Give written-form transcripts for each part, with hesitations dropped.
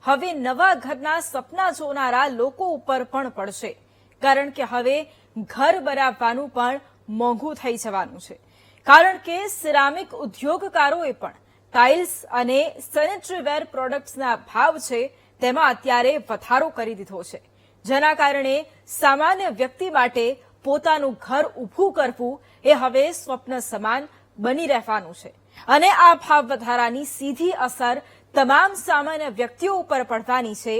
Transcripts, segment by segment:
હવે નવા ઘરના સપના જોનારા લોકો ઉપર પણ પડશે, કારણ કે હવે ઘર બનાવવાનું પણ મોંઘું થઈ જવાનું છે. કારણ કે સિરામિક ઉદ્યોગકારોએ પણ ટાઇલ્સ અને સેનેટરીવેર પ્રોડક્ટ્સના ભાવ છે તેમાં અત્યારે વધારો કરી દીધો છે, જેના કારણે સામાન્ય વ્યક્તિ માટે પોતાનું ઘર ઊભું કરવું એ હવે સ્વપ્ન સમાન બની રહેવાનું છે. અને આ ભાવ વધારાની સીધી અસર તમામ સામાન્ય વ્યક્તિઓ ઉપર પડવાની છે,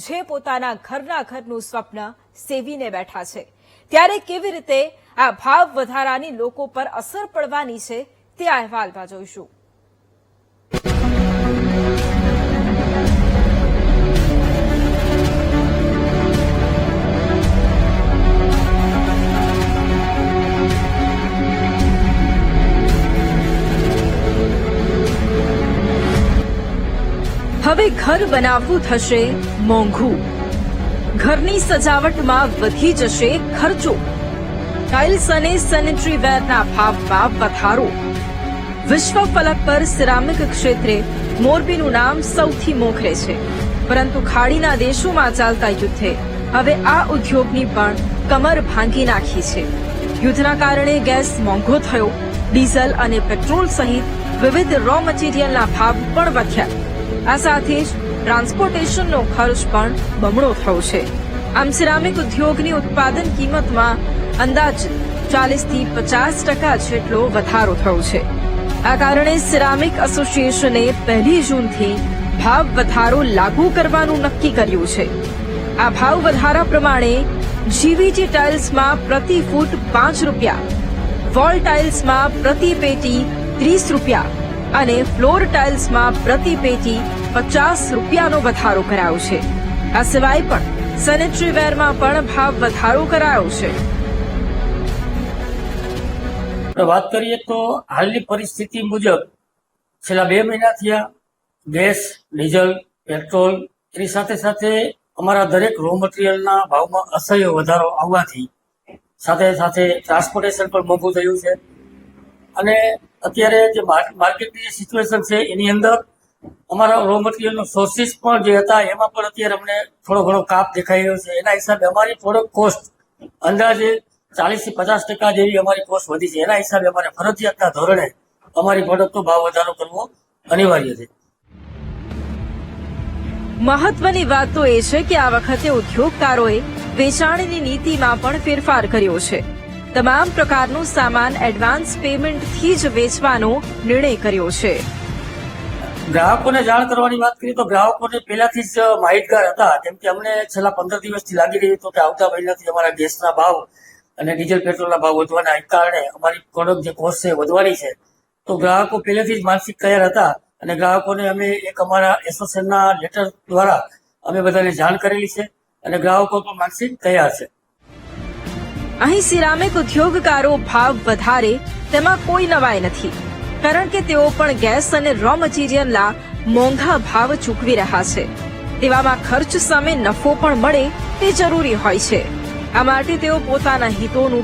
જે પોતાના ઘરનું સ્વપ્ન સેવીને બેઠા છે. ત્યારે કેવી રીતે આ ભાવ વધારાની લોકો પર અસર પડવાની છે તે આ અહેવાલમાં જોઈશું. હવે ઘર બનાવવું થશે મોંઘું, ઘરની સજાવટમાં વધી જશે ખર્ચો, ટાઇલ્સ અને સેનેટરીવેરના ભાવમાં વધારો. વિશ્વ ફલક પર સિરામિક ક્ષેત્રે મોરબીનું નામ સૌથી મોખરે છે, પરંતુ ખાડીના દેશોમાં ચાલતા યુદ્ધે હવે આ ઉદ્યોગની પણ કમર ભાંગી નાખી છે. યુદ્ધના કારણે ગેસ મોંઘો થયો, ડીઝલ અને પેટ્રોલ સહિત વિવિધ રો મટીરીયલના ભાવ પણ વધ્યા. આ સાથે જ ટ્રાન્સપોર્ટેશનનો ખર્ચ પણ બમણો થયો છે. આમ સિરામિક ઉદ્યોગની ઉત્પાદન કિંમતમાં અંદાજિત 40 થી 50% જેટલો વધારો થયો છે. આ કારણે સિરામિક એસોસિએશને 1 જૂનથી ભાવ વધારો લાગુ કરવાનું નક્કી કર્યું છે. આ ભાવ વધારા પ્રમાણે જીવીટી ટાઇલ્સમાં પ્રતિ ફૂટ 5 રૂપિયા, વોલ ટાઇલ્સમાં પ્રતિ પેટી 30 રૂપિયા અને ફ્લોર ટાઇલ્સમાં પ્રતિ પેટી 50 રૂપિયાનો વધારો કરાયો છે. આ સિવાય પણ સેનેટરીવેરમાં પણ ભાવ વધારો કરાયો છે. વાત કરીએ તો હાલની પરિસ્થિતિ મુજબ છેલ્લા 2 મહિના થયા ગેસ, ડીઝલ, પેટ્રોલ એની સાથે સાથે અમારા દરેક રો મટીરિયલના ભાવમાં અસહ્ય વધારો આવવાથી સાથે સાથે ટ્રાન્સપોર્ટેશન પણ મોંઘું થયું છે. અને અત્યારે જે માર્કેટની જે સિચ્યુએશન છે એની અંદર અમારા રો મટીરિયલનો સોર્સિસ પણ જે હતા એમાં પણ અત્યારે અમને થોડો ઘણો કાપ દેખાઈ રહ્યો છે. એના હિસાબે અમારી પ્રોડક્ટ કોસ્ટ અંદાજે 40 થી 50% જેવી અમારી કોસ્ટ વધી છે. એના હિસાબે અમારે ફરજિયાતના ધોરણે અમારી પ્રોડક્ટનો ભાવ વધારો કરવો અનિવાર્ય છે. મહત્વની વાત તો એ છે કે આ વખતે ઉદ્યોગકારોએ વેચાણની નીતિમાં પણ ફેરફાર કર્યો છે. તમામ પ્રકારનો સામાન એડવાન્સ પેમેન્ટથી જ વેચવાનો નિર્ણય કર્યો છે. ગ્રાહકોને જાણ કરવાની વાત કરીએ તો ગ્રાહકોને પહેલાથી જ માહિતગાર હતા, કેમ કે અમને છેલ્લા 15 દિવસથી લાગી રહ્યું હતું કે આવતા મહિનાથી અમારા ગેસના ભાવ અને ડીઝલ પેટ્રોલના ભાવ વધવાના કારણે અમારી પ્રોડક્ટ જે કોસ્ટ છે વધવાની છે. તો ગ્રાહકો પહેલેથી જ માનસિક તૈયાર હતા અને ગ્રાહકોને અમે એક અમારા એસોસિએશનના લેટર દ્વારા અમે બધાને જાણ કરેલી છે અને ગ્રાહકો પણ માનસિક તૈયાર છે. અહીં સિરામિક ઉદ્યોગકારો ભાવ વધારે તેમાં કોઈ નવાઈ નથી, કારણ કે તેઓ પણ ગેસ અને રો મટીરીયલના મોંઘા ભાવ ચૂકવી રહ્યા છે. તેવામાં ખર્ચ સામે નફો પણ મળે તે જરૂરી હોય છે. આ માટે તેઓ પોતાના હિતોનું